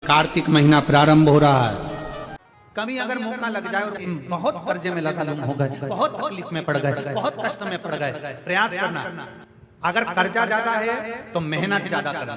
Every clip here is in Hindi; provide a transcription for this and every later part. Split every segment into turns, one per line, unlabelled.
कार्तिक महीना प्रारंभ हो रहा है। कभी अगर मौका लग जाए और बहुत कर्जे में लगा हो गए, बहुत तकलीफ में पड़ गए, बहुत कष्ट में पड़ गए, प्रयास करना। अगर कर्जा ज्यादा है तो मेहनत ज्यादा करना,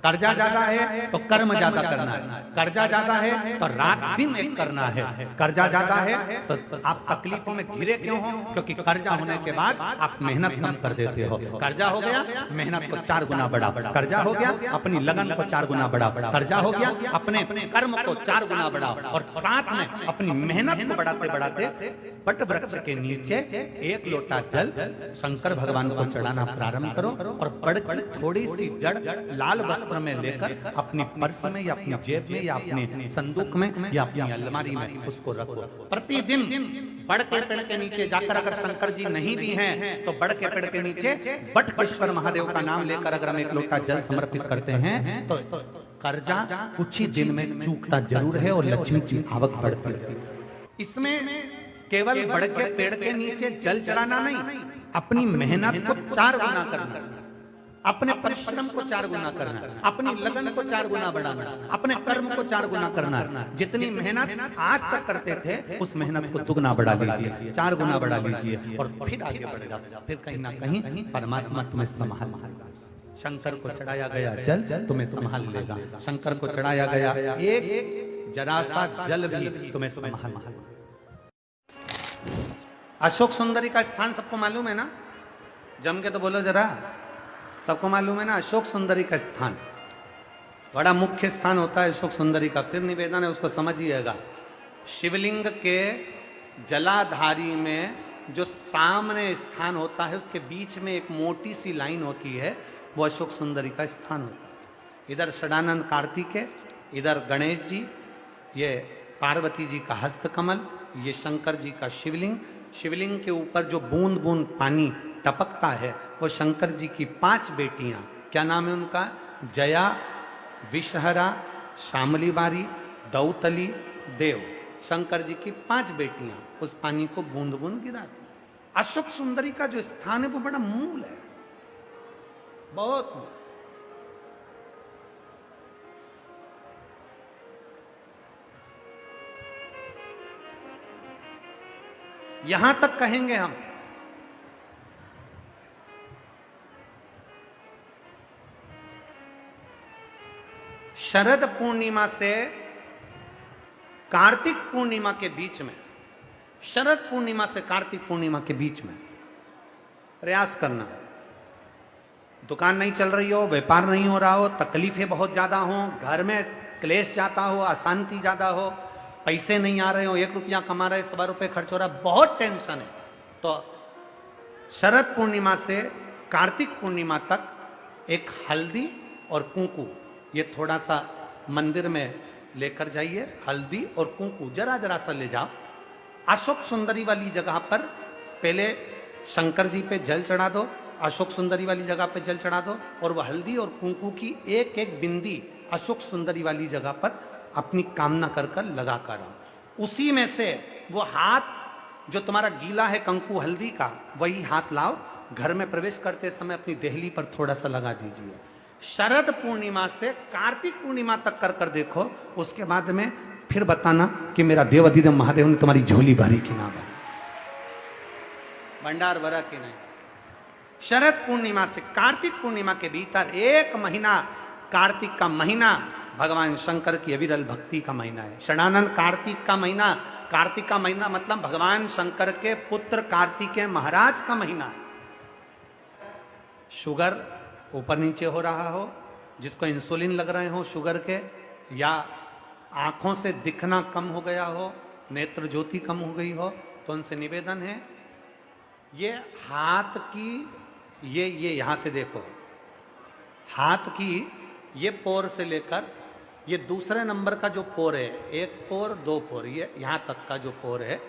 कर्जा ज्यादा है तो कर्म ज्यादा करना है, कर्जा ज्यादा है तो रात दिन एक करना है, कर्जा ज्यादा है तो आप तकलीफों में घिरे क्यों हो? क्योंकि कर्जा होने के बाद आप मेहनत कम कर देते हो। कर्जा हो गया, मेहनत को 4 गुना बढ़ा, कर्जा हो गया, अपनी लगन को 4 गुना बढ़ा, कर्जा हो गया, अपने कर्म को 4 गुना बढ़ा, और साथ में अपनी मेहनत को बढ़ाते बढ़ाते बट वृक्ष के नीचे 1 लोटा जल शंकर भगवान को चढ़ाना प्रारंभ करो, और बड़ की थोड़ी सी जड़ लाल वस्त्र में लेकर अपनी पर्स में या अपनी जेब में या अपने संदूक में या अपनी अलमारी में उसको रखो। प्रतिदिन बड़ के पेड़ के नीचे जाकर, अगर शंकर जी नहीं भी हैं तो बड़ के पेड़ के नीचे बटकेश्वर महादेव का नाम लेकर अगर हम 1 लोटा जल समर्पित करते हैं तो कर्जा कुछ ही दिन में चूकता जरूर है और लक्ष्मी की आवक बढ़ती है। इसमें केवल बड़ के पेड़ के नीचे जल चढ़ाना नहीं, अपनी मेहनत को 4 गुना करना, अपने परिश्रम को 4 गुना करना, अपनी लगन को 4 गुना बढ़ाना, अपने कर्म को 4 गुना करना। जितनी मेहनत आज तक करते थे उस मेहनत को दुगना बढ़ा लीजिए, 4 गुना बढ़ा लीजिए, और फिर आगे बढ़ेगा। फिर कहीं ना कहीं परमात्मा तुम्हें संभाल लेगा। शंकर को चढ़ाया गया जल तुम्हें संभाल लेगा, शंकर को चढ़ाया गया एक जरा सा जल भी तुम्हें संभाल लेगा। अशोक सुंदरी का स्थान सबको मालूम है ना? जम के तो बोलो जरा, सबको मालूम है ना? अशोक सुंदरी का स्थान बड़ा मुख्य स्थान होता है अशोक सुंदरी का। फिर निवेदन है, उसको समझिएगा। शिवलिंग के जलाधारी में जो सामने स्थान होता है उसके बीच में एक मोटी सी लाइन होती है, वो अशोक सुंदरी का स्थान होता है। इधर षडानंद कार्तिकेय, इधर गणेश जी, ये पार्वती जी का हस्तकमल, ये शंकर जी का शिवलिंग। शिवलिंग के ऊपर जो बूंद बूंद पानी टपकता है वो शंकर जी की 5 बेटियां, क्या नाम है उनका? जया, विषहरा, शामली बारी, दौतली, देव। शंकर जी की 5 बेटियां उस पानी को बूंद बूंद गिराती। अशोक सुंदरी का जो स्थान है वो बड़ा मूल है, बहुत मूल। यहां तक कहेंगे हम, शरद पूर्णिमा से कार्तिक पूर्णिमा के बीच में, शरद पूर्णिमा से कार्तिक पूर्णिमा के बीच में प्रयास करना। दुकान नहीं चल रही हो, व्यापार नहीं हो रहा हो, तकलीफें बहुत ज्यादा हो, घर में क्लेश जाता हो, अशांति ज्यादा हो, पैसे नहीं आ रहे हो, 1 रुपया कमा रहे 100 रुपये खर्च हो रहा, बहुत टेंशन है, तो शरद पूर्णिमा से कार्तिक पूर्णिमा तक एक हल्दी और कुंकू, ये थोड़ा सा मंदिर में लेकर जाइए। हल्दी और कुंकू जरा जरा सा ले जाओ। अशोक सुंदरी वाली जगह पर पहले शंकर जी पे जल चढ़ा दो, अशोक सुंदरी वाली जगह पे जल चढ़ा दो, और वह हल्दी और कुंकू की एक एक बिंदी अशोक सुंदरी वाली जगह पर अपनी कामना कर कर लगा कर आओ। उसी में से वो हाथ जो तुम्हारा गीला है कंकु हल्दी का, वही हाथ लाओ, घर में प्रवेश करते समय अपनी देहली पर थोड़ा सा लगा दीजिए। शरद पूर्णिमा से कार्तिक पूर्णिमा तक कर कर देखो, उसके बाद में फिर बताना कि मेरा देवाधिदेव महादेव ने तुम्हारी झोली भरी कि ना भरी, भंडार भरा कि नहीं। शरद पूर्णिमा से कार्तिक पूर्णिमा के भीतर 1 महीना, कार्तिक का महीना भगवान शंकर की अविरल भक्ति का महीना है। षडानंद कार्तिक का महीना, कार्तिक का महीना मतलब भगवान शंकर के पुत्र कार्तिकेय महाराज का महीना है। शुगर ऊपर नीचे हो रहा हो, जिसको इंसुलिन लग रहे हो शुगर के, या आंखों से दिखना कम हो गया हो, नेत्र ज्योति कम हो गई हो, तो उनसे निवेदन है, ये हाथ की ये यहां से देखो, हाथ की ये पोर से लेकर ये दूसरे नंबर का जो पोर है, 1 पोर 2 पोर, ये यहां तक का जो पोर है,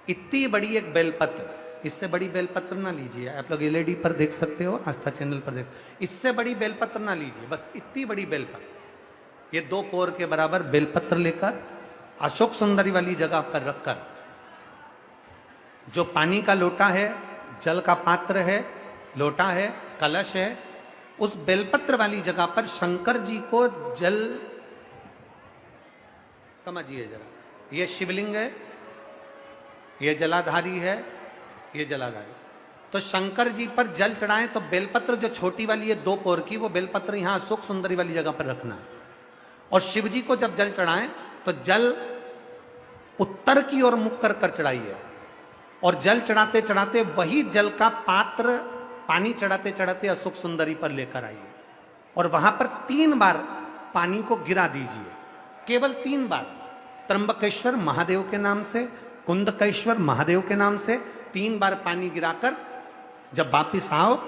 इतनी बड़ी एक बेलपत्र, इससे बड़ी बेलपत्र ना लीजिए। आप लोग एलईडी पर देख सकते हो, आस्था चैनल पर देख, इससे बड़ी बेलपत्र ना लीजिए, बस इतनी बड़ी बेलपत्र, ये 2 कोर के बराबर बेलपत्र लेकर अशोक सुंदरी वाली जगह पर रखकर, जो पानी का लोटा है, जल का पात्र है, लोटा है, कलश है, उस बेलपत्र वाली जगह पर शंकर जी को जल समझिए जरा, ये शिवलिंग है, ये जलाधारी है, ये जलाधारी। तो शंकर जी पर जल चढ़ाएं तो बेलपत्र जो छोटी वाली है 2 कोर की, वो बेलपत्र यहां सुख सुंदरी वाली जगह पर रखना है। और शिव जी को जब जल चढ़ाएं तो जल उत्तर की ओर मुख कर कर चढ़ाइए। और जल चढ़ाते चढ़ाते वही जल का पात्र पानी चढ़ाते चढ़ाते असुख सुंदरी पर लेकर आइए। और वहां पर 3 बार पानी को गिरा दीजिए, केवल 3 बार। त्र्यंबकेश्वर महादेव के नाम से, कुंदकेश्वर महादेव के नाम से 3 बार पानी गिराकर जब वापिस आओ,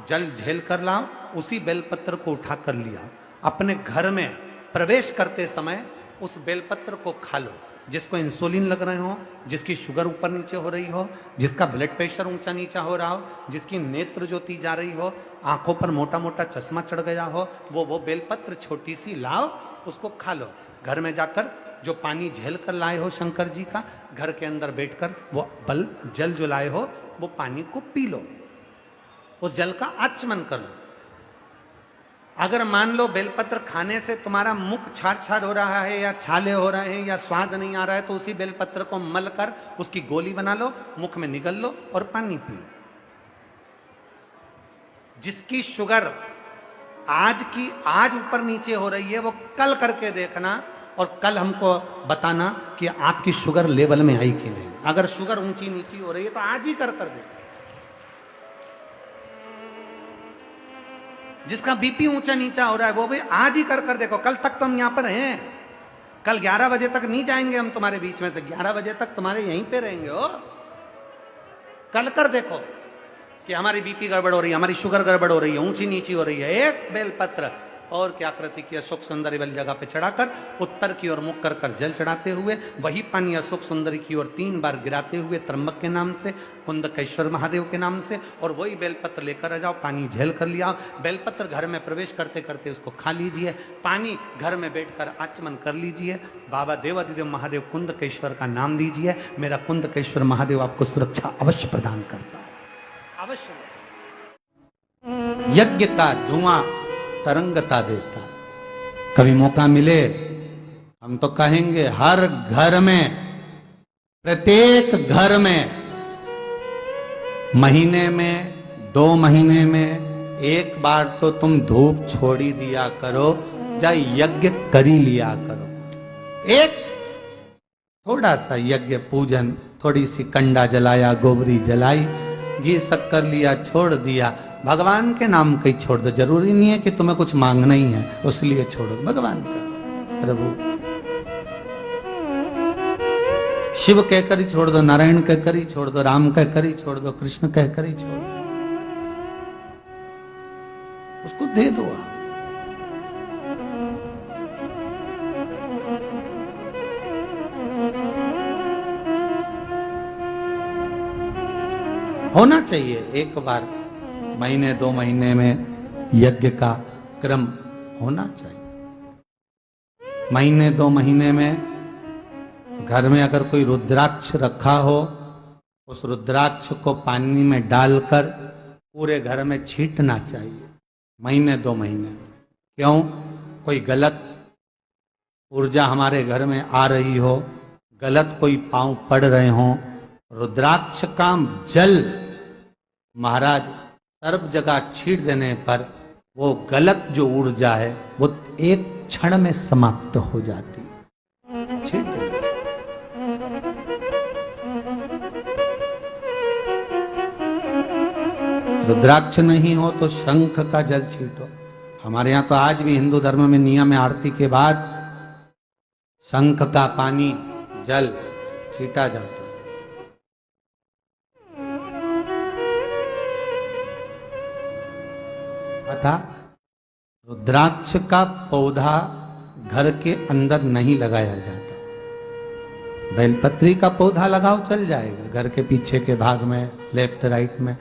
जल झेल कर लाओ, उसी बेलपत्र को उठा कर लिया। अपने घर में प्रवेश करते समय उस बेलपत्र को खा लो। जिसको इंसुलिन लग रहे हो, जिसकी शुगर ऊपर नीचे हो रही हो, जिसका ब्लड प्रेशर ऊंचा नीचा हो रहा हो, जिसकी नेत्र ज्योति जा रही हो, आंखों पर मोटा मोटा चश्मा चढ़ गया हो, वो बेलपत्र छोटी सी लाओ, उसको खा लो। घर में जाकर जो पानी झेल कर लाए हो शंकर जी का, घर के अंदर बैठकर वो जल जो लाए हो वो पानी को पी लो, उस जल का आचमन कर लो। अगर मान लो बेलपत्र खाने से तुम्हारा मुख छार छार हो रहा है या छाले हो रहे हैं या स्वाद नहीं आ रहा है, तो उसी बेलपत्र को मल कर उसकी गोली बना लो, मुख में निगल लो और पानी पी लो। जिसकी शुगर आज ऊपर नीचे हो रही है, वो कल करके देखना और कल हमको बताना कि आपकी शुगर लेवल में आई कि नहीं। अगर शुगर ऊंची नीची हो रही है तो आज ही कर देखो। जिसका बीपी ऊंचा नीचा हो रहा है वो भी आज ही कर देखो। कल तक तो हम यहां पर हैं, कल 11 बजे तक नहीं जाएंगे हम तुम्हारे बीच में से, 11 बजे तक तुम्हारे यहीं पे रहेंगे। हो कल कर देखो कि हमारी बीपी गड़बड़ हो रही है, हमारी शुगर गड़बड़ हो रही है, ऊंची नीची हो रही है। एक बेलपत्र और क्या आकृति की सुख सुंदरी वाली जगह पे चढ़ाकर उत्तर की ओर मुख कर कर जल चढ़ाते हुए वही पानी असुख सुंदरी की ओर 3 बार गिराते हुए त्र्यंबक के नाम से, कुंदकेश्वर महादेव के नाम से, और वही बेलपत्र लेकर आ जाओ, पानी झेल कर लिया। बेलपत्र घर में प्रवेश करते करते उसको खा लीजिए, पानी घर में बैठकर आचमन कर लीजिए, बाबा देवादिदेव महादेव कुंदकेश्वर का नाम लीजिए। मेरा कुंदकेश्वर महादेव आपको सुरक्षा अवश्य प्रदान करता है, अवश्य। यज्ञ का धुआं तरंगता देता। कभी मौका मिले हम तो कहेंगे हर घर में, प्रत्येक घर में महीने में 2 महीने में 1 बार तो तुम धूप छोड़ी दिया करो, या यज्ञ करी लिया करो। एक थोड़ा सा यज्ञ पूजन, थोड़ी सी कंडा जलाया, गोबरी जलाई, घी शक्कर लिया, छोड़ दिया, भगवान के नाम का ही छोड़ दो। जरूरी नहीं है कि तुम्हें कुछ मांगना ही है, उसलिए छोड़ो भगवान का, प्रभु शिव कहकर ही छोड़ दो, नारायण कहकर ही छोड़ दो, राम कहकर ही छोड़ दो, कृष्ण कहकर ही छोड़ दो, उसको दे दो। होना चाहिए 1 बार महीने 2 महीने में यज्ञ का क्रम होना चाहिए। महीने 2 महीने में घर में अगर कोई रुद्राक्ष रखा हो, उस रुद्राक्ष को पानी में डालकर पूरे घर में छींटना चाहिए महीने 2 महीने। क्यों? कोई गलत ऊर्जा हमारे घर में आ रही हो, गलत कोई पांव पड़ रहे हो, रुद्राक्ष का जल महाराज सर्व जगह छीट देने पर वो गलत जो ऊर्जा है वो एक क्षण में समाप्त हो जाती है। छीट देना। रुद्राक्ष नहीं हो तो शंख का जल छीटो। हमारे यहाँ तो आज भी हिंदू धर्म में नियम है, आरती के बाद शंख का पानी जल छीटा जाता है। था रुद्राक्ष का पौधा घर के अंदर नहीं लगाया जाता। बेलपत्री का पौधा लगाओ, चल जाएगा घर के पीछे के भाग में, लेफ्ट राइट में।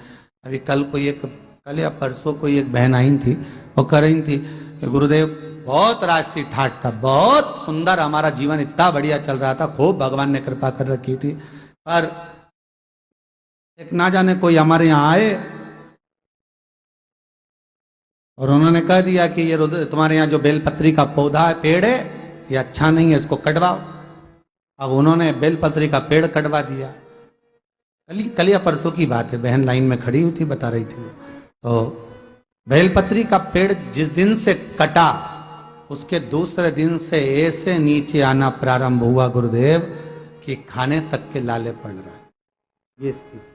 अभी कल या परसों कोई एक बहन आई थी, वो कह रही थी कि गुरुदेव बहुत राशि ठाट था, बहुत सुंदर, हमारा जीवन इतना बढ़िया चल रहा था, खूब भगवान ने कृपा कर रखी थी, पर एक ना जाने कोई हमारे यहाँ आए और उन्होंने कह दिया कि ये तुम्हारे यहाँ जो बेलपत्री का पौधा है, पेड़ है, ये अच्छा नहीं है, इसको कटवाओ। अब उन्होंने बेलपत्री का पेड़ कटवा दिया। कल या परसों की बात है, बहन लाइन में खड़ी हुई थी, बता रही थी। तो बेलपत्री का पेड़ जिस दिन से कटा उसके दूसरे दिन से ऐसे नीचे आना प्रारंभ हुआ गुरुदेव कि खाने तक के लाले पड़ रहा है, ये स्थिति।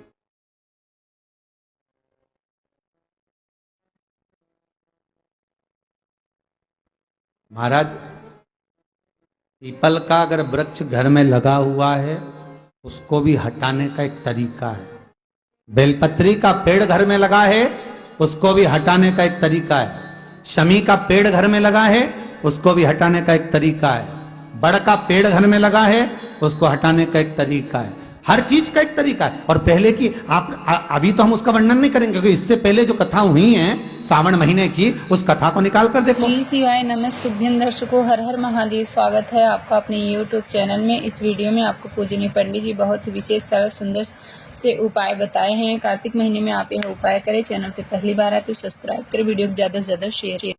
महाराज, पीपल का अगर वृक्ष घर में लगा हुआ है उसको भी हटाने का एक तरीका है। बेलपत्री का पेड़ घर में लगा है उसको भी हटाने का एक तरीका है। शमी का पेड़ घर में लगा है उसको भी हटाने का एक तरीका है। बड़ का पेड़ घर में लगा है उसको हटाने का एक तरीका है। हर चीज का एक तरीका है। और पहले की आप अभी तो हम उसका वर्णन नहीं करेंगे क्योंकि इससे पहले जो कथा हुई है सावन महीने की, उस कथा को निकाल कर देखो।
श्री शिवाय नमस्तुभ्यं दर्शकों, हर हर महादेव। स्वागत है आपका अपने YouTube चैनल में। इस वीडियो में आपको पूजनीय पंडित जी बहुत ही विशेष सरल सुंदर से उपाय बताए हैं। कार्तिक महीने में आप यह उपाय करें। चैनल पे पहली बार आए तो सब्सक्राइब करें, वीडियो को ज्यादा से ज्यादा शेयर